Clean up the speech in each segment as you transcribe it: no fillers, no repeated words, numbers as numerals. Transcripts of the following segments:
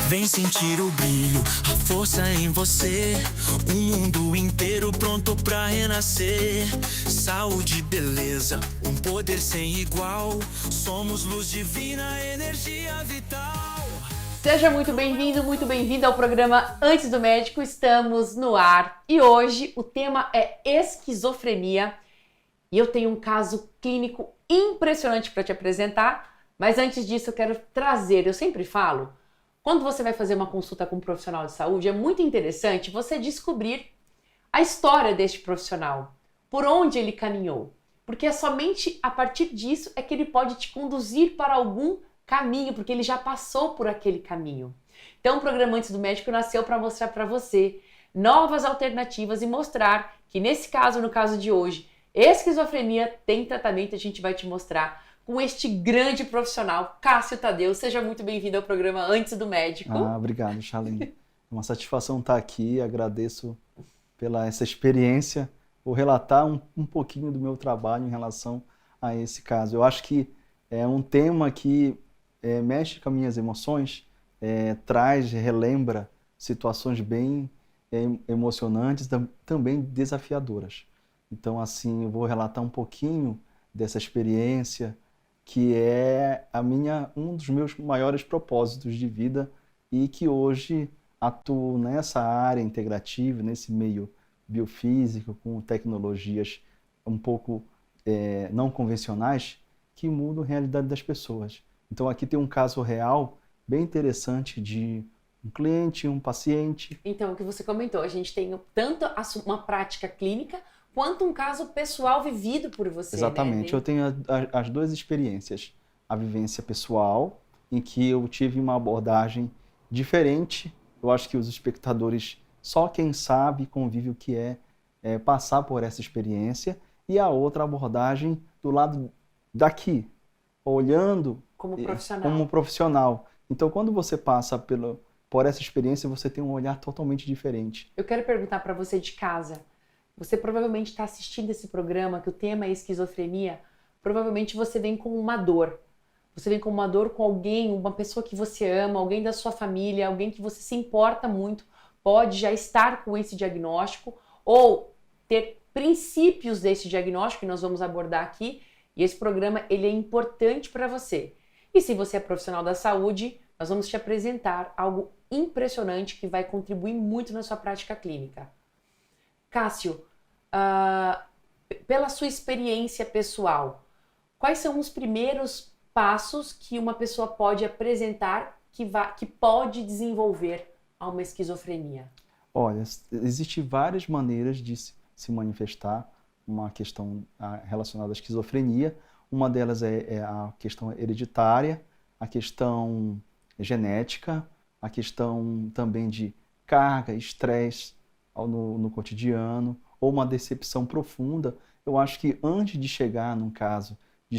Vem sentir o brilho, a força em você. Um mundo inteiro pronto pra renascer. Saúde, beleza, um poder sem igual. Somos luz divina, energia vital. Seja muito bem-vindo, muito bem-vinda ao programa Antes do Médico. Estamos no ar e hoje o tema é esquizofrenia. E eu tenho um caso clínico impressionante para te apresentar, mas antes disso eu quero trazer, eu sempre falo, quando você vai fazer uma consulta com um profissional de saúde, é muito interessante você descobrir a história deste profissional, por onde ele caminhou, porque é somente a partir disso é que ele pode te conduzir para algum caminho, porque ele já passou por aquele caminho. Então o programa Antes do Médico nasceu para mostrar para você novas alternativas e mostrar que nesse caso, no caso de hoje, esquizofrenia tem tratamento, a gente vai te mostrar com este grande profissional, Cássio Tadeu. Seja muito bem-vindo ao programa Antes do Médico. Obrigado, Charlene. É uma satisfação estar aqui, agradeço pela essa experiência, por relatar um pouquinho do meu trabalho em relação a esse caso. Eu acho que é um tema que mexe com as minhas emoções, relembra situações bem emocionantes, também desafiadoras. Então, assim, eu vou relatar um pouquinho dessa experiência, que é um dos meus maiores propósitos de vida e que hoje atuo nessa área integrativa, nesse meio biofísico, com tecnologias um pouco não convencionais, que mudam a realidade das pessoas. Então aqui tem um caso real, bem interessante, de um cliente, um paciente. Então, o que você comentou, a gente tem tanto uma prática clínica, quanto um caso pessoal vivido por você. Exatamente, né? Eu tenho as duas experiências. A vivência pessoal, em que eu tive uma abordagem diferente. Eu acho que os espectadores, só quem sabe, convive o que é passar por essa experiência. E a outra abordagem do lado daqui, olhando como profissional. Então, quando você passa por essa experiência, você tem um olhar totalmente diferente. Eu quero perguntar para você de casa. Você provavelmente está assistindo esse programa, que o tema é esquizofrenia. Provavelmente você vem com uma dor. Você vem com uma dor com alguém, uma pessoa que você ama, alguém da sua família, alguém que você se importa muito, pode já estar com esse diagnóstico ou ter princípios desse diagnóstico que nós vamos abordar aqui. E esse programa ele é importante para você. E se você é profissional da saúde, nós vamos te apresentar algo impressionante que vai contribuir muito na sua prática clínica. Cássio, pela sua experiência pessoal, quais são os primeiros passos que uma pessoa pode apresentar que pode desenvolver a uma esquizofrenia? Olha, existem várias maneiras de se manifestar uma questão relacionada à esquizofrenia. Uma delas é a questão hereditária, a questão genética, a questão também de carga, estresse no cotidiano, ou uma decepção profunda. Eu acho que antes de chegar num caso de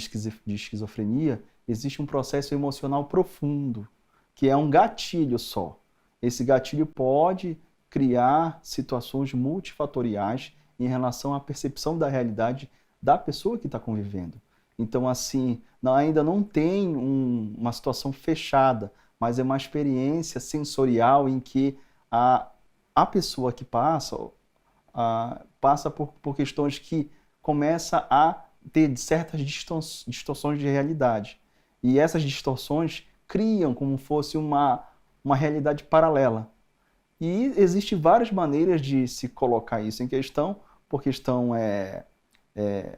esquizofrenia, existe um processo emocional profundo, que é um gatilho só. Esse gatilho pode criar situações multifatoriais em relação à percepção da realidade da pessoa que está convivendo. Então, assim, ainda não tem uma situação fechada, mas é uma experiência sensorial em que a pessoa que passa por questões que começa a ter certas distorções de realidade. E essas distorções criam como fosse uma realidade paralela. E existem várias maneiras de se colocar isso em questão, por questão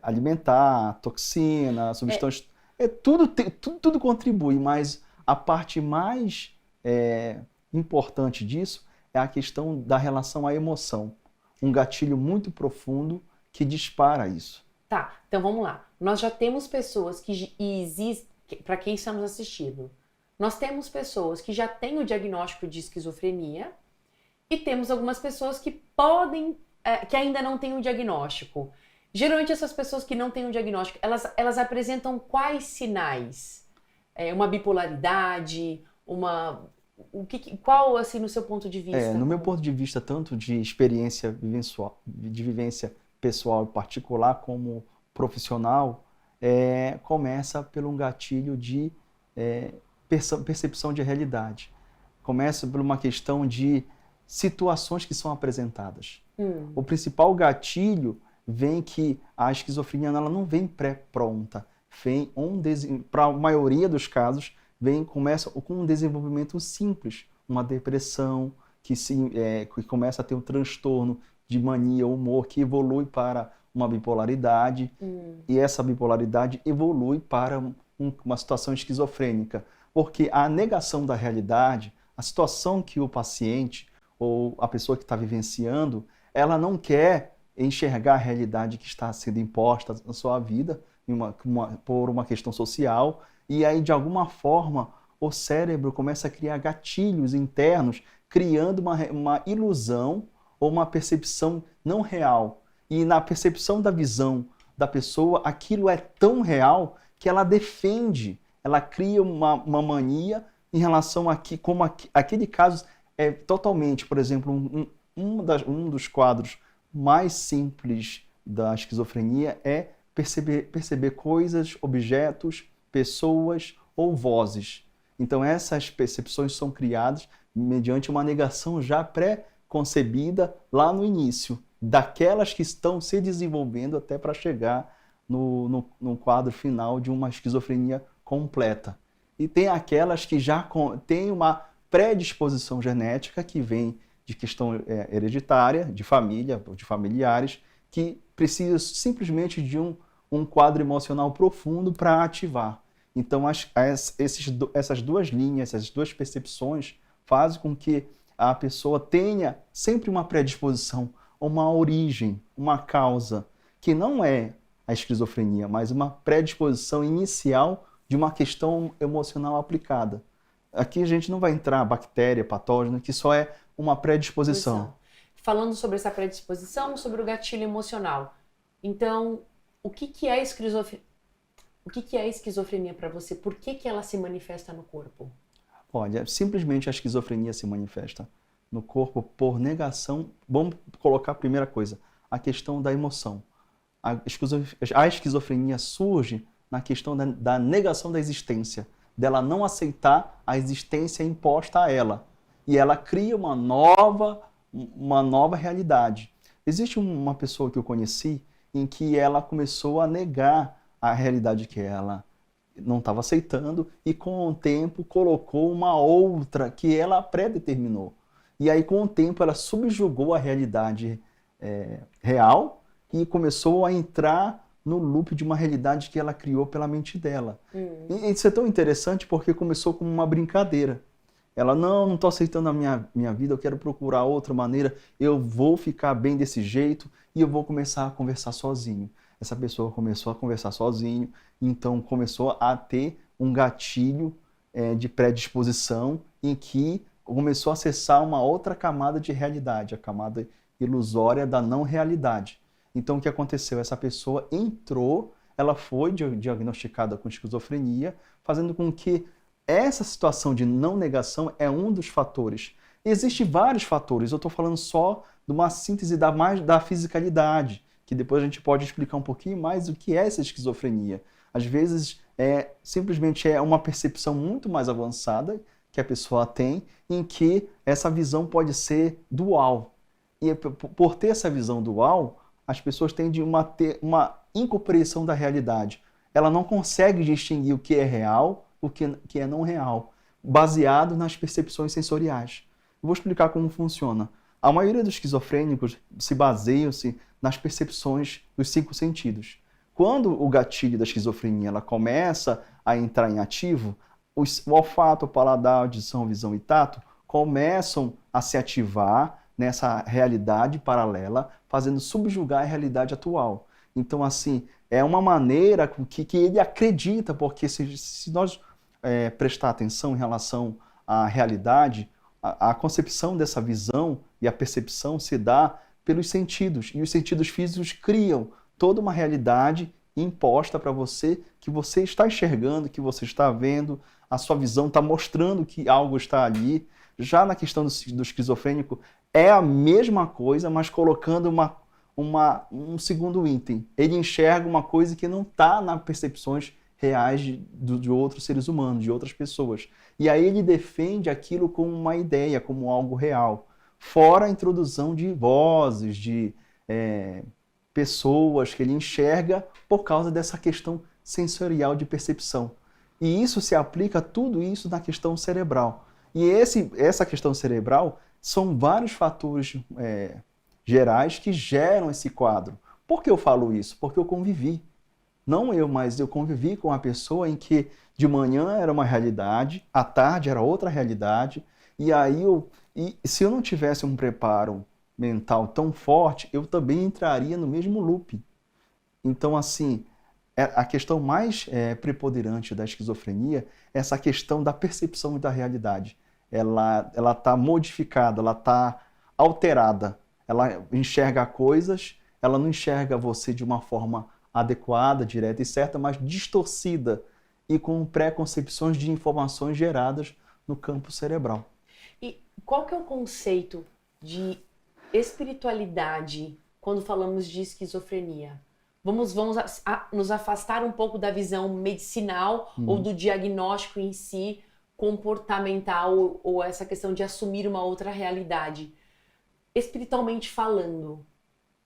alimentar, toxina, substâncias, tudo contribui, mas a parte mais importante disso é a questão da relação à emoção. Um gatilho muito profundo que dispara isso. Tá, então vamos lá. Nós já temos pessoas que existem, para quem estamos assistindo, nós temos pessoas que já têm o diagnóstico de esquizofrenia e temos algumas pessoas que que ainda não têm o diagnóstico. Geralmente essas pessoas que não têm o diagnóstico, elas apresentam quais sinais? Uma bipolaridade, qual, assim, no seu ponto de vista? No meu ponto de vista, tanto de experiência de vivência pessoal e particular, como profissional, começa por um gatilho de percepção de realidade. começa por uma questão de situações que são apresentadas. O principal gatilho vem que a esquizofrenia ela não vem pré-pronta, para a maioria dos casos, começa com um desenvolvimento simples, uma depressão, que começa a ter um transtorno de mania ou humor, que evolui para uma bipolaridade, e essa bipolaridade evolui para uma situação esquizofrênica, porque a negação da realidade, a situação que o paciente ou a pessoa que está vivenciando, ela não quer enxergar a realidade que está sendo imposta na sua vida por uma questão social, e aí de alguma forma o cérebro começa a criar gatilhos internos, criando uma ilusão ou uma percepção não real. E na percepção da visão da pessoa, aquilo é tão real que ela defende, ela cria uma mania em relação a como aquele caso é totalmente, por exemplo, um dos quadros mais simples da esquizofrenia é perceber coisas, objetos, pessoas ou vozes. Então essas percepções são criadas mediante uma negação já pré-concebida lá no início, daquelas que estão se desenvolvendo até para chegar no quadro final de uma esquizofrenia completa. E tem aquelas que já têm uma predisposição genética que vem de questão hereditária, de família, de familiares, que precisa simplesmente de um quadro emocional profundo para ativar. Então, essas duas linhas, essas duas percepções fazem com que a pessoa tenha sempre uma predisposição, uma origem, uma causa, que não é a esquizofrenia, mas uma predisposição inicial de uma questão emocional aplicada. Aqui a gente não vai entrar bactéria, patógeno, que só é uma predisposição. Falando sobre essa predisposição, sobre o gatilho emocional. Então, o que é a esquizofrenia para você? Por que ela se manifesta no corpo? Olha, simplesmente a esquizofrenia se manifesta no corpo por negação. Vamos colocar a primeira coisa, a questão da emoção. A esquizofrenia surge na questão da negação da existência, dela não aceitar a existência imposta a ela. E ela cria uma nova realidade. Existe uma pessoa que eu conheci em que ela começou a negar a realidade que ela não estava aceitando e com o tempo colocou uma outra que ela predeterminou. E aí com o tempo ela subjugou a realidade real e começou a entrar no loop de uma realidade que ela criou pela mente dela. E isso é tão interessante porque começou como uma brincadeira. Ela, não estou aceitando a minha vida, eu quero procurar outra maneira, eu vou ficar bem desse jeito e eu vou começar a conversar sozinho. Essa pessoa começou a conversar sozinho, então começou a ter um gatilho de predisposição em que começou a acessar uma outra camada de realidade, a camada ilusória da não realidade. Então o que aconteceu? Essa pessoa entrou, ela foi diagnosticada com esquizofrenia, fazendo com que essa situação de não negação é um dos fatores. Existem vários fatores, eu estou falando só de uma síntese da fisicalidade, que depois a gente pode explicar um pouquinho mais o que é essa esquizofrenia. Às vezes, simplesmente é uma percepção muito mais avançada que a pessoa tem, em que essa visão pode ser dual. E por ter essa visão dual, as pessoas tendem a ter uma incompreensão da realidade. Ela não consegue distinguir o que é real, o que é não real, baseado nas percepções sensoriais. Eu vou explicar como funciona. A maioria dos esquizofrênicos se baseiam-se nas percepções dos 5 sentidos. Quando o gatilho da esquizofrenia ela começa a entrar em ativo, o olfato, o paladar, a audição, visão e tato começam a se ativar nessa realidade paralela, fazendo subjugar a realidade atual. Então, assim, é uma maneira que ele acredita, porque se nós prestar atenção em relação à realidade, a concepção dessa visão e a percepção se dá pelos sentidos, e os sentidos físicos criam toda uma realidade imposta para você, que você está enxergando, que você está vendo, a sua visão está mostrando que algo está ali. Já na questão do esquizofrênico, é a mesma coisa, mas colocando um segundo item. Ele enxerga uma coisa que não está nas percepções reais de outros seres humanos, de outras pessoas. E aí ele defende aquilo como uma ideia, como algo real. Fora a introdução de vozes, de pessoas que ele enxerga por causa dessa questão sensorial de percepção. E isso se aplica tudo isso na questão cerebral. E essa questão cerebral são vários fatores gerais que geram esse quadro. Por que eu falo isso? Porque eu convivi. Não eu, mas eu convivi com uma pessoa em que de manhã era uma realidade, à tarde era outra realidade, e aí se eu não tivesse um preparo mental tão forte, eu também entraria no mesmo loop. Então, assim, a questão mais preponderante da esquizofrenia é essa questão da percepção da realidade. Ela está modificada, ela está alterada. Ela enxerga coisas, ela não enxerga você de uma forma adequada, direta e certa, mas distorcida e com preconcepções de informações geradas no campo cerebral. E qual que é o conceito de espiritualidade quando falamos de esquizofrenia? Vamos nos afastar um pouco da visão medicinal ou do diagnóstico em si, comportamental ou essa questão de assumir uma outra realidade. Espiritualmente falando,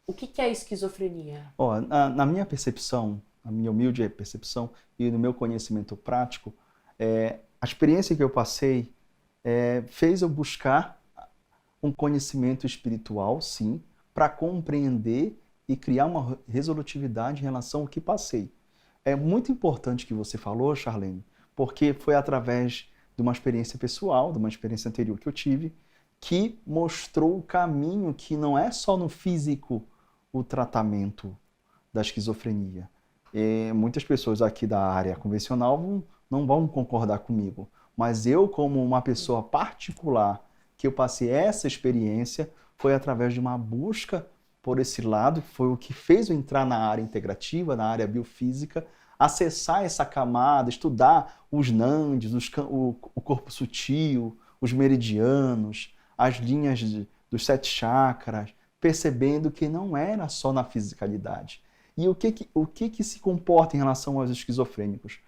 o que é esquizofrenia? Na minha percepção, na minha humilde percepção e no meu conhecimento prático, a experiência que eu passei fez eu buscar um conhecimento espiritual, sim, para compreender e criar uma resolutividade em relação ao que passei. É muito importante que você falou, Charlene, porque foi através de uma experiência pessoal, de uma experiência anterior que eu tive, que mostrou o caminho que não é só no físico o tratamento da esquizofrenia. Muitas pessoas aqui da área convencional não vão concordar comigo, mas eu, como uma pessoa particular, que eu passei essa experiência, foi através de uma busca por esse lado, foi o que fez eu entrar na área integrativa, na área biofísica, acessar essa camada, estudar os nandis, o corpo sutil, os meridianos, as linhas dos 7 chakras, percebendo que não era só na fisicalidade. E o que se comporta em relação aos esquizofrênicos?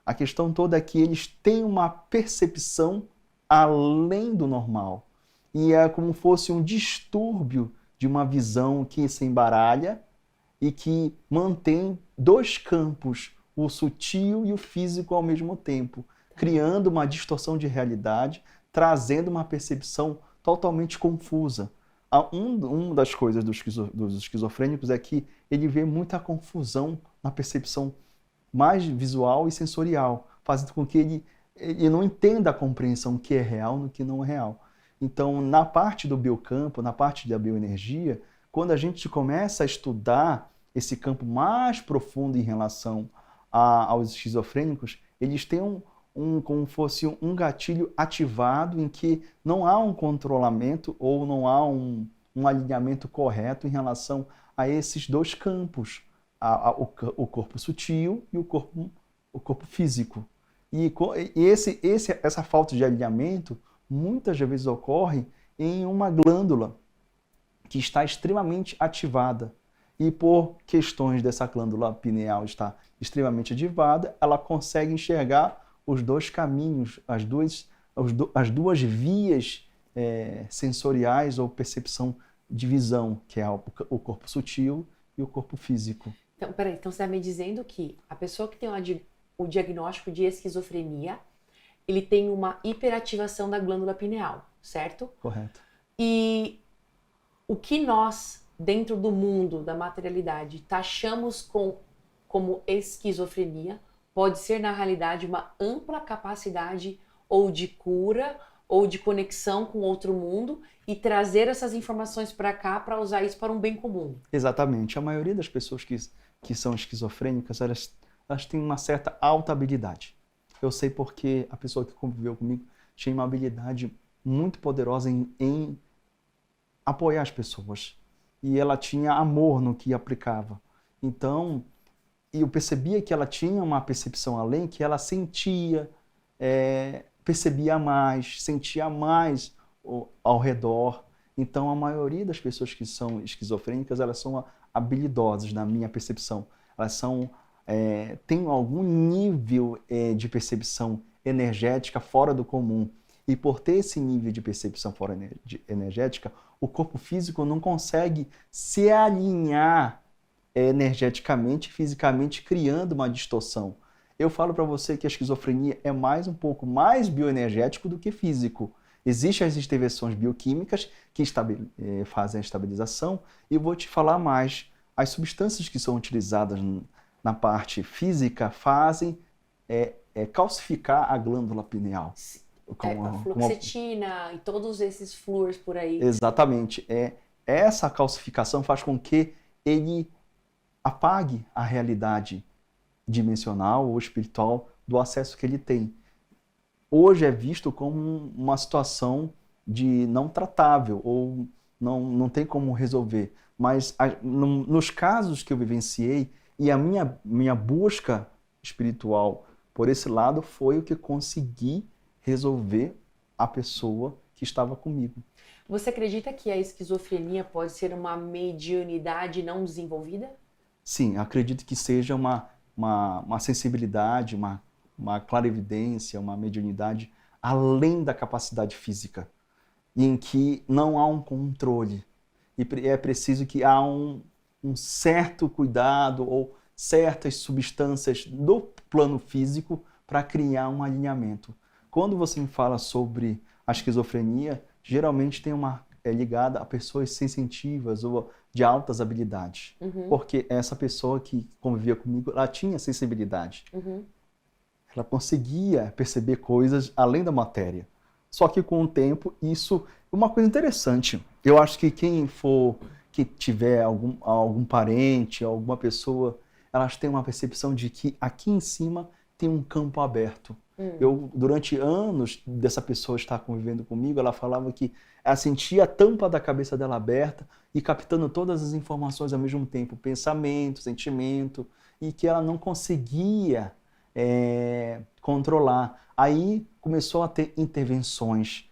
A questão toda é que eles têm uma percepção além do normal. E é como fosse um distúrbio de uma visão que se embaralha e que mantém 2 campos, o sutil e o físico ao mesmo tempo, criando uma distorção de realidade, trazendo uma percepção totalmente confusa. Uma das coisas dos esquizofrênicos é que ele vê muita confusão na percepção mais visual e sensorial, fazendo com que ele não entenda a compreensão que é real no que não é real. Então, na parte do biocampo, na parte da bioenergia, quando a gente começa a estudar esse campo mais profundo em relação aos esquizofrênicos, eles têm como fosse um gatilho ativado em que não há um controlamento ou não há um alinhamento correto em relação a esses 2 campos, o corpo sutil e o corpo físico. E essa falta de alinhamento muitas vezes ocorre em uma glândula que está extremamente ativada. E por questões dessa glândula pineal estar extremamente ativada, ela consegue enxergar os 2 caminhos, as duas vias sensoriais ou percepção de visão, que é o corpo sutil e o corpo físico. Então, peraí, então você está me dizendo que a pessoa que tem o diagnóstico de esquizofrenia, ele tem uma hiperativação da glândula pineal, certo? Correto. E o que nós, dentro do mundo da materialidade, taxamos como esquizofrenia, pode ser, na realidade, uma ampla capacidade ou de cura ou de conexão com outro mundo e trazer essas informações para cá para usar isso para um bem comum. Exatamente. A maioria das pessoas que são esquizofrênicas, elas têm uma certa alta habilidade. Eu sei porque a pessoa que conviveu comigo tinha uma habilidade muito poderosa em apoiar as pessoas. E ela tinha amor no que aplicava. Então, eu percebia que ela tinha uma percepção além, que ela sentia, percebia mais, sentia mais ao redor. Então, a maioria das pessoas que são esquizofrênicas, elas são habilidosas, na minha percepção. Elas são tem algum nível de percepção energética fora do comum. E por ter esse nível de percepção fora energética, o corpo físico não consegue se alinhar energeticamente, fisicamente, criando uma distorção. Eu falo para você que a esquizofrenia é um pouco mais bioenergético do que físico. Existem as intervenções bioquímicas que fazem a estabilização, e eu vou te falar mais. As substâncias que são utilizadas na parte física fazem calcificar a glândula pineal. A fluoxetina e todos esses flúors por aí. Exatamente. Essa calcificação faz com que ele apague a realidade dimensional ou espiritual do acesso que ele tem. Hoje é visto como uma situação de não tratável ou não tem como resolver. Mas nos casos que eu vivenciei e a minha busca espiritual por esse lado foi o que consegui resolver a pessoa que estava comigo. Você acredita que a esquizofrenia pode ser uma mediunidade não desenvolvida? Sim, acredito que seja uma sensibilidade, uma clarividência, uma mediunidade além da capacidade física, em que não há um controle. E é preciso que há um certo cuidado ou certas substâncias do plano físico para criar um alinhamento. Quando você me fala sobre a esquizofrenia, geralmente é ligada a pessoas sensitivas ou de altas habilidades. Porque essa pessoa que convivia comigo, ela tinha sensibilidade. Ela conseguia perceber coisas além da matéria. Só que com o tempo, isso é uma coisa interessante. Eu acho que que tiver algum parente, alguma pessoa, elas têm uma percepção de que aqui em cima tem um campo aberto. Durante anos dessa pessoa estar convivendo comigo, ela falava que ela sentia a tampa da cabeça dela aberta e captando todas as informações ao mesmo tempo, pensamento, sentimento, e que ela não conseguia controlar. Aí começou a ter intervenções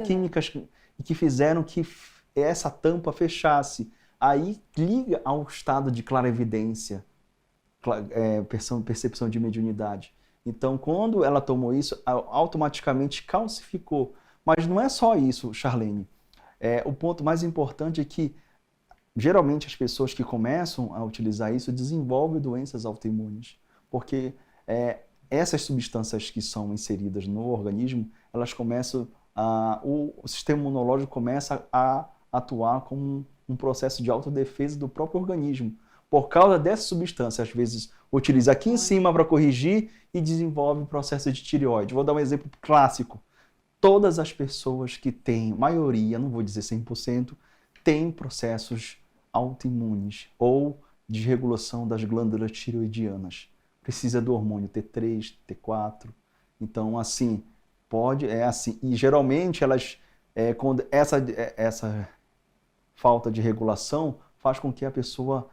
químicas que fizeram que essa tampa fechasse. Aí liga ao estado de clarividência, percepção de mediunidade. Então, quando ela tomou isso, automaticamente calcificou. Mas não é só isso, Charlene. O ponto mais importante é que, geralmente, as pessoas que começam a utilizar isso desenvolvem doenças autoimunes. Porque essas substâncias que são inseridas no organismo, elas começam o sistema imunológico começa a atuar como um processo de autodefesa do próprio organismo. Por causa dessa substância, às vezes utiliza aqui em cima para corrigir e desenvolve o processo de tireoide. Vou dar um exemplo clássico. Todas as pessoas que têm, maioria, não vou dizer 100%, têm processos autoimunes ou desregulação das glândulas tireoidianas. Precisa do hormônio T3, T4. Então, assim, assim. E geralmente quando essa falta de regulação faz com que a pessoa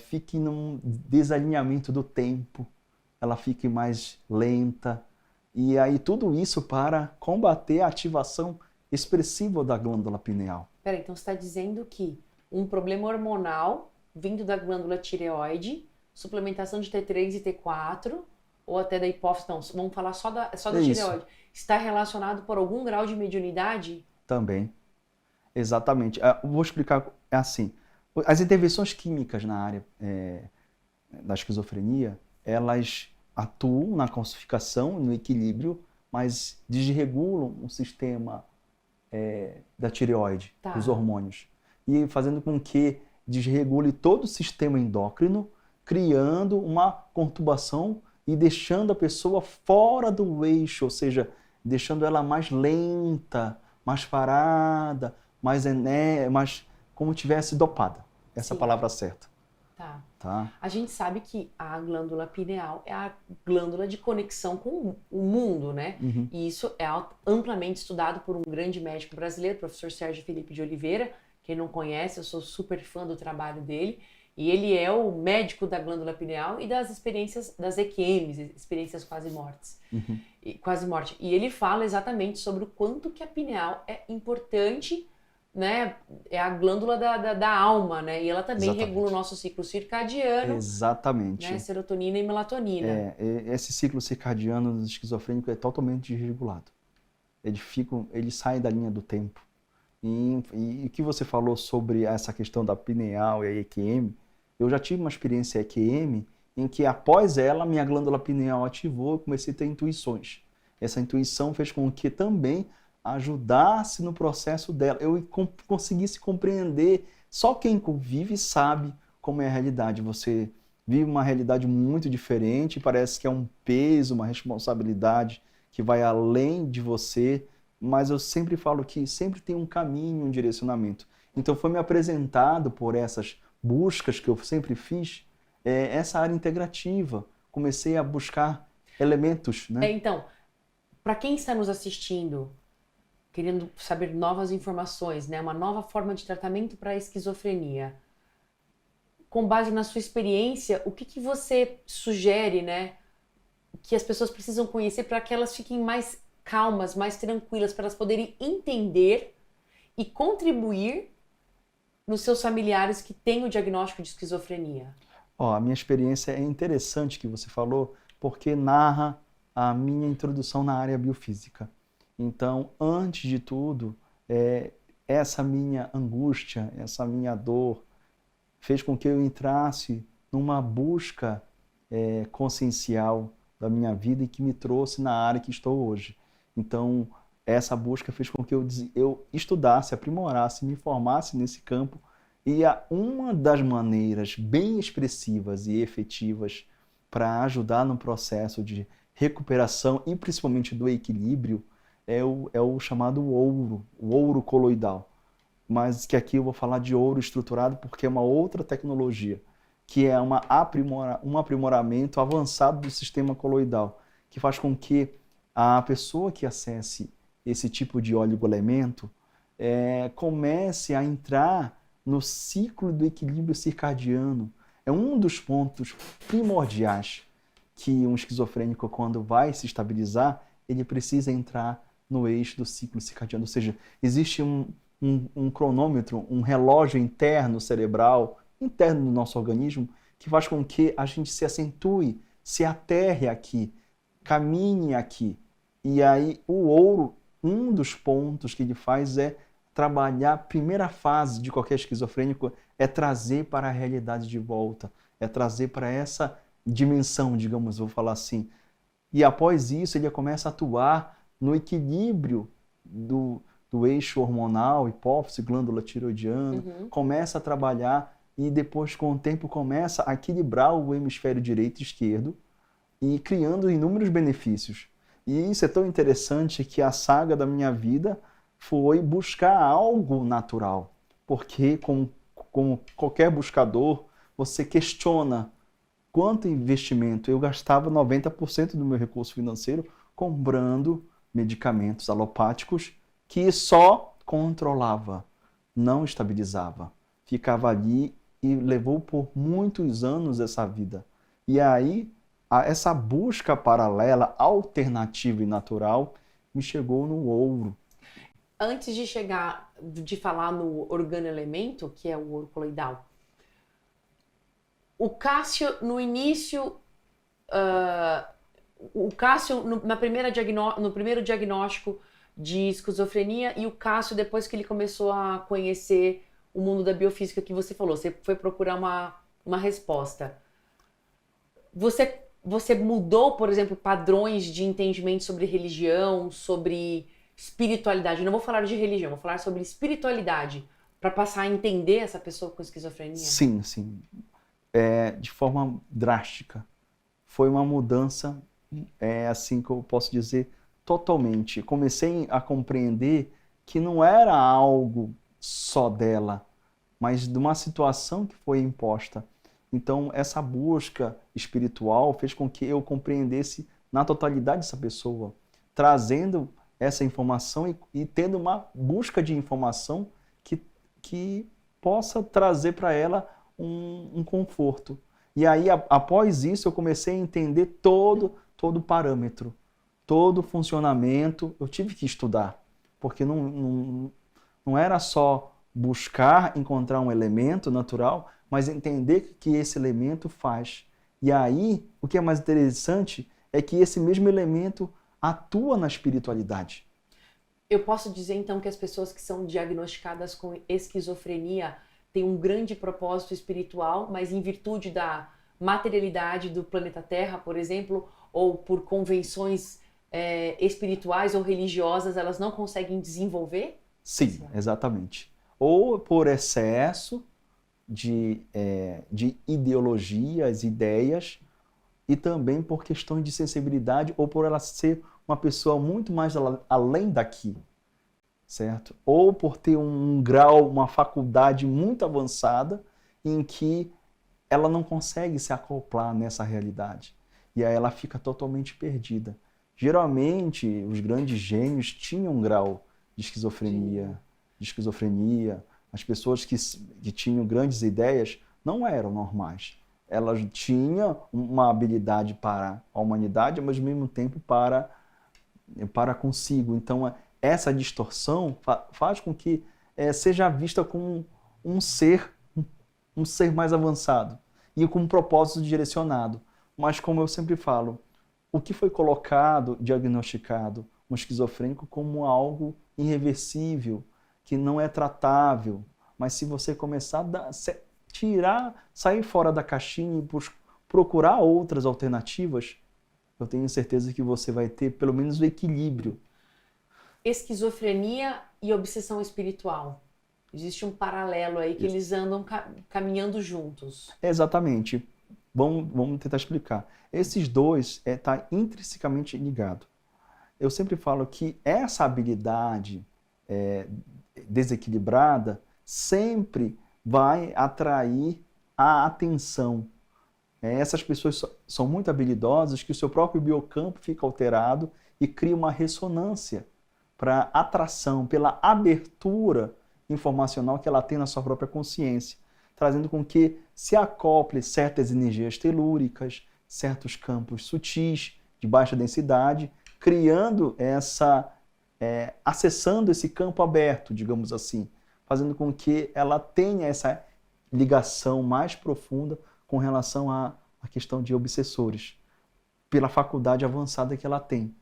fique num desalinhamento do tempo, ela fique mais lenta, e aí tudo isso para combater a ativação expressiva da glândula pineal. Peraí, então você está dizendo que um problema hormonal vindo da glândula tireoide, suplementação de T3 e T4, ou até da hipófise, não, vamos falar só da tireoide, está relacionado por algum grau de mediunidade? Também, exatamente. Eu vou explicar assim. As intervenções químicas na área da esquizofrenia, elas atuam na calcificação, no equilíbrio, mas desregulam o sistema da tireoide, os hormônios, e fazendo com que desregule todo o sistema endócrino, criando uma conturbação e deixando a pessoa fora do eixo, ou seja, deixando ela mais lenta, mais parada, mais como tivesse dopada. Essa palavra certa. Tá. A gente sabe que a glândula pineal é a glândula de conexão com o mundo, né? E isso é amplamente estudado por um grande médico brasileiro, professor Sérgio Felipe de Oliveira. Quem não conhece, eu sou super fã do trabalho dele. E ele é o médico da glândula pineal e das experiências das EQMs, experiências quase mortes. Quase morte. E ele fala exatamente sobre o quanto que a pineal é importante né, é a glândula da alma, né? E ela também Exatamente. regula o nosso ciclo circadiano, Exatamente. né, serotonina e melatonina. Esse ciclo circadiano do esquizofrênico é totalmente desregulado. Ele sai da linha do tempo. E o que você falou sobre essa questão da pineal e a EQM, eu já tive uma experiência EQM em que após ela, minha glândula pineal ativou e comecei a ter intuições. Essa intuição fez com que também ajudasse no processo dela. Eu conseguisse compreender. Só quem convive sabe como é a realidade. Você vive uma realidade muito diferente, parece que é um peso, uma responsabilidade que vai além de você, mas eu sempre falo que sempre tem um caminho, um direcionamento. Então foi me apresentado por essas buscas que eu sempre fiz, essa área integrativa. Comecei a buscar elementos, né? Então, para quem está nos assistindo, querendo saber novas informações, né, uma nova forma de tratamento para a esquizofrenia, com base na sua experiência, o que você sugere, né, que as pessoas precisam conhecer para que elas fiquem mais calmas, mais tranquilas, para elas poderem entender e contribuir nos seus familiares que têm o diagnóstico de esquizofrenia? A minha experiência é interessante que você falou, porque narra a minha introdução na área biofísica. Então, antes de tudo, essa minha angústia, essa minha dor, fez com que eu entrasse numa busca consciencial da minha vida e que me trouxe na área que estou hoje. Então, essa busca fez com que eu estudasse, aprimorasse, me formasse nesse campo. E uma das maneiras bem expressivas e efetivas para ajudar no processo de recuperação e principalmente do equilíbrio é o chamado ouro, o ouro coloidal. Mas que aqui eu vou falar de ouro estruturado porque é uma outra tecnologia, que é um aprimoramento avançado do sistema coloidal, que faz com que a pessoa que acesse esse tipo de oligoelemento comece a entrar no ciclo do equilíbrio circadiano. É um dos pontos primordiais que um esquizofrênico, quando vai se estabilizar, ele precisa entrar no eixo do ciclo circadiano. Ou seja, existe um cronômetro, um relógio interno cerebral, interno do nosso organismo, que faz com que a gente se acentue, se aterre aqui, caminhe aqui. E aí o ouro, um dos pontos que ele faz é trabalhar, a primeira fase de qualquer esquizofrênico é trazer para a realidade de volta, é trazer para essa dimensão, digamos, vou falar assim. E após isso ele começa a atuar no equilíbrio do eixo hormonal, hipófise, glândula tiroidiana, começa a trabalhar e depois com o tempo começa a equilibrar o hemisfério direito e esquerdo e criando inúmeros benefícios. E isso é tão interessante que a saga da minha vida foi buscar algo natural, porque como qualquer buscador, você questiona quanto investimento. Eu gastava 90% do meu recurso financeiro comprando medicamentos alopáticos que só controlava, não estabilizava. Ficava ali e levou por muitos anos essa vida. E aí, essa busca paralela, alternativa e natural, me chegou no ouro. Antes de falar no organoelemento, que é o ouro coloidal, o Cássio, no início, no primeiro diagnóstico de esquizofrenia, e o Cássio, depois que ele começou a conhecer o mundo da biofísica que você falou, você foi procurar uma resposta. Você mudou, por exemplo, padrões de entendimento sobre religião, sobre espiritualidade? Não vou falar de religião, vou falar sobre espiritualidade, para passar a entender essa pessoa com esquizofrenia? Sim, sim. De forma drástica. Foi uma mudança, assim que eu posso dizer, totalmente. Comecei a compreender que não era algo só dela, mas de uma situação que foi imposta. Então, essa busca espiritual fez com que eu compreendesse na totalidade essa pessoa, trazendo essa informação e tendo uma busca de informação que possa trazer para ela um conforto. E aí, após isso, eu comecei a entender todo o parâmetro, todo o funcionamento. Eu tive que estudar, porque não Não era só buscar encontrar um elemento natural, mas entender o que esse elemento faz. E aí, o que é mais interessante é que esse mesmo elemento atua na espiritualidade. Eu posso dizer, então, que as pessoas que são diagnosticadas com esquizofrenia têm um grande propósito espiritual, mas em virtude da materialidade do planeta Terra, por exemplo, ou por convenções espirituais ou religiosas, elas não conseguem desenvolver? Sim, exatamente. Ou por excesso de ideologias, ideias, e também por questões de sensibilidade, ou por ela ser uma pessoa muito mais além daqui, certo? Ou por ter um grau, uma faculdade muito avançada, em que ela não consegue se acoplar nessa realidade. E aí ela fica totalmente perdida. Geralmente, os grandes gênios tinham um grau de esquizofrenia. As pessoas que tinham grandes ideias não eram normais. Elas tinham uma habilidade para a humanidade, mas ao mesmo tempo para consigo. Então, essa distorção faz com que seja vista como um ser mais avançado e com um propósito direcionado. Mas, como eu sempre falo, o que foi colocado, diagnosticado, um esquizofrênico como algo irreversível, que não é tratável, mas se você começar a sair fora da caixinha e procurar outras alternativas, eu tenho certeza que você vai ter pelo menos o equilíbrio. Esquizofrenia e obsessão espiritual. Existe um paralelo aí que eles andam caminhando juntos. Exatamente. Vamos tentar explicar. Esses dois estão intrinsecamente ligados. Eu sempre falo que essa habilidade desequilibrada sempre vai atrair a atenção. Essas pessoas são muito habilidosas que o seu próprio biocampo fica alterado e cria uma ressonância para atração, pela abertura informacional que ela tem na sua própria consciência, trazendo com que se acople certas energias telúricas, certos campos sutis, de baixa densidade, criando acessando esse campo aberto, digamos assim, fazendo com que ela tenha essa ligação mais profunda com relação à questão de obsessores, pela faculdade avançada que ela tem.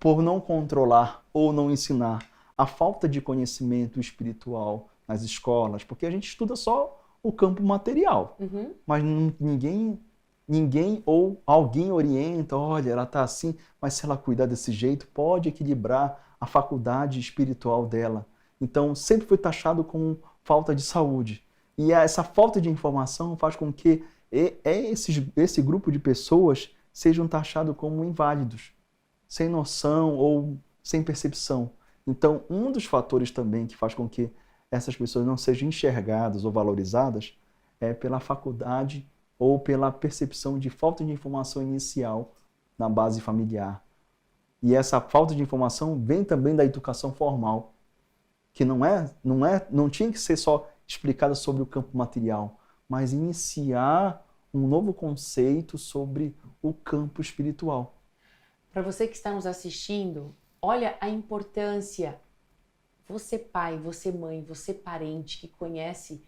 Por não controlar ou não ensinar a falta de conhecimento espiritual nas escolas, porque a gente estuda só o campo material, mas ninguém ou alguém orienta, olha, ela está assim, mas se ela cuidar desse jeito, pode equilibrar a faculdade espiritual dela. Então, sempre foi taxado como falta de saúde. E essa falta de informação faz com que esse grupo de pessoas sejam taxados como inválidos, sem noção ou sem percepção. Então, um dos fatores também que faz com que essas pessoas não sejam enxergadas ou valorizadas é pela faculdade ou pela percepção de falta de informação inicial na base familiar. E essa falta de informação vem também da educação formal, que não tinha que ser só explicada sobre o campo material, mas iniciar um novo conceito sobre o campo espiritual. Para você que está nos assistindo, olha a importância. Você pai, você mãe, você parente que conhece,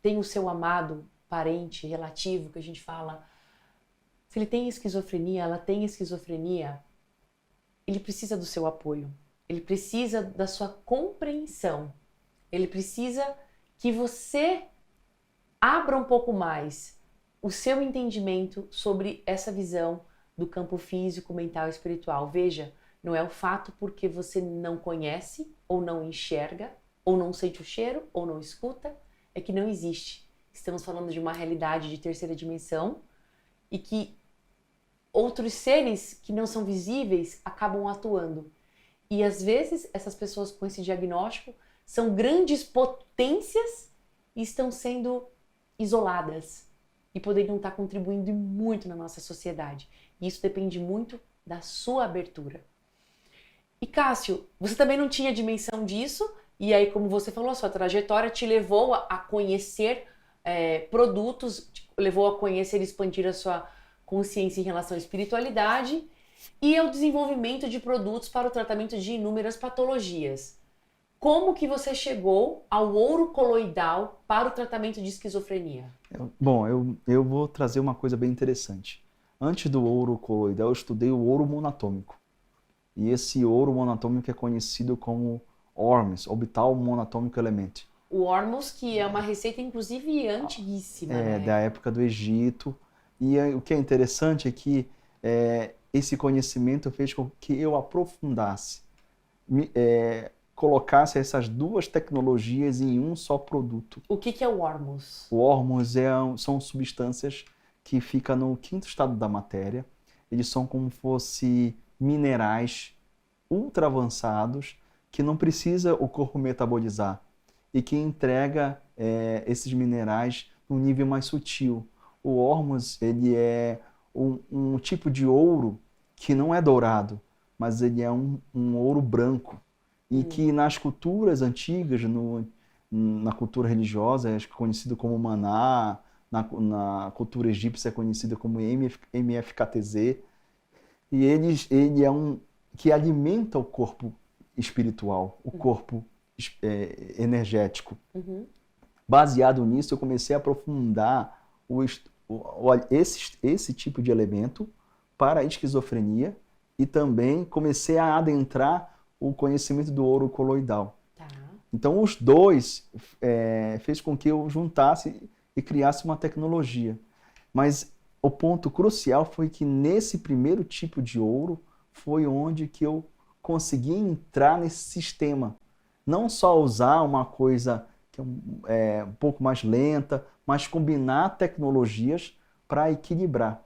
tem o seu amado parente relativo, que a gente fala, se ele tem esquizofrenia, ela tem esquizofrenia, ele precisa do seu apoio, ele precisa da sua compreensão, ele precisa que você abra um pouco mais o seu entendimento sobre essa visão do campo físico, mental e espiritual. Veja, não é o fato porque você não conhece, ou não enxerga, ou não sente o cheiro, ou não escuta, é que não existe. Estamos falando de uma realidade de terceira dimensão e que outros seres que não são visíveis acabam atuando. E às vezes essas pessoas com esse diagnóstico são grandes potências e estão sendo isoladas e poderiam estar contribuindo muito na nossa sociedade. E isso depende muito da sua abertura. E Cássio, você também não tinha dimensão disso, e aí, como você falou, a sua trajetória te levou a conhecer produtos, levou a conhecer e expandir a sua consciência em relação à espiritualidade e ao desenvolvimento de produtos para o tratamento de inúmeras patologias. como que você chegou ao ouro coloidal para o tratamento de esquizofrenia? Bom, eu vou trazer uma coisa bem interessante. Antes do ouro coloidal, eu estudei o ouro monatômico. E esse ouro monatômico é conhecido como ORMS, Orbital Monatomic Element. O Ormus, que é uma receita, inclusive, antiguíssima, né? Da época do Egito. E o que é interessante é que esse conhecimento fez com que eu aprofundasse, colocasse essas duas tecnologias em um só produto. O que é o Ormus? O Ormus são substâncias que ficam no quinto estado da matéria. Eles são como se fossem minerais ultra avançados que não precisa o corpo metabolizar e que entrega esses minerais num nível mais sutil. O Ormus, ele é um tipo de ouro que não é dourado, mas ele é um ouro branco. E que nas culturas antigas, na cultura religiosa, é conhecido como maná, na cultura egípcia é conhecido como MFKTZ. E ele é que alimenta o corpo espiritual, o corpo energético. Baseado nisso, eu comecei a aprofundar esse tipo de elemento para a esquizofrenia e também comecei a adentrar o conhecimento do ouro coloidal. Tá. Então, os dois fez com que eu juntasse e criasse uma tecnologia. Mas o ponto crucial foi que nesse primeiro tipo de ouro foi onde que eu consegui entrar nesse sistema. Não só usar uma coisa que é um pouco mais lenta, mas combinar tecnologias para equilibrar.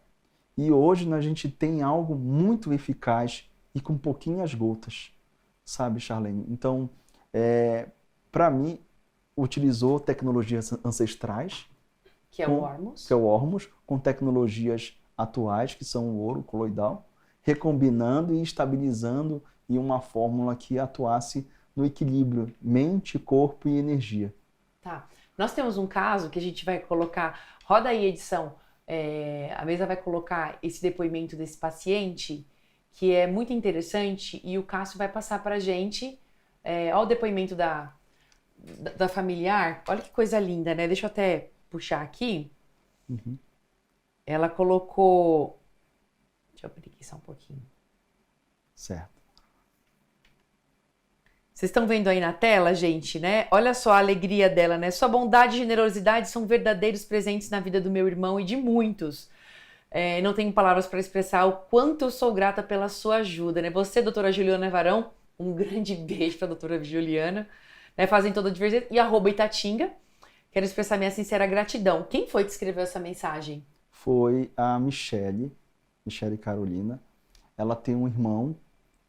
E hoje a gente tem algo muito eficaz e com pouquinhas gotas, sabe, Charlene? Então, para mim, utilizou tecnologias ancestrais, que é o Ormus. Que é o Ormus, com tecnologias atuais, que são o ouro coloidal, recombinando e estabilizando em uma fórmula que atuasse no equilíbrio mente, corpo e energia. Tá. Nós temos um caso que a gente vai colocar, roda aí a edição, a mesa vai colocar esse depoimento desse paciente, que é muito interessante, e o Cássio vai passar pra gente, olha o depoimento da familiar, olha que coisa linda, né? Deixa eu até puxar aqui. Ela colocou, deixa eu preguiçar um pouquinho. Certo. Vocês estão vendo aí na tela, gente, né? Olha só a alegria dela, né? Sua bondade e generosidade são verdadeiros presentes na vida do meu irmão e de muitos. Não tenho palavras para expressar o quanto eu sou grata pela sua ajuda, né? Você, doutora Juliana Varão, um grande beijo para a doutora Juliana, né? Fazem toda a diversidade. E @Itatinga, quero expressar minha sincera gratidão. Quem foi que escreveu essa mensagem? Foi a Michele Carolina. Ela tem um irmão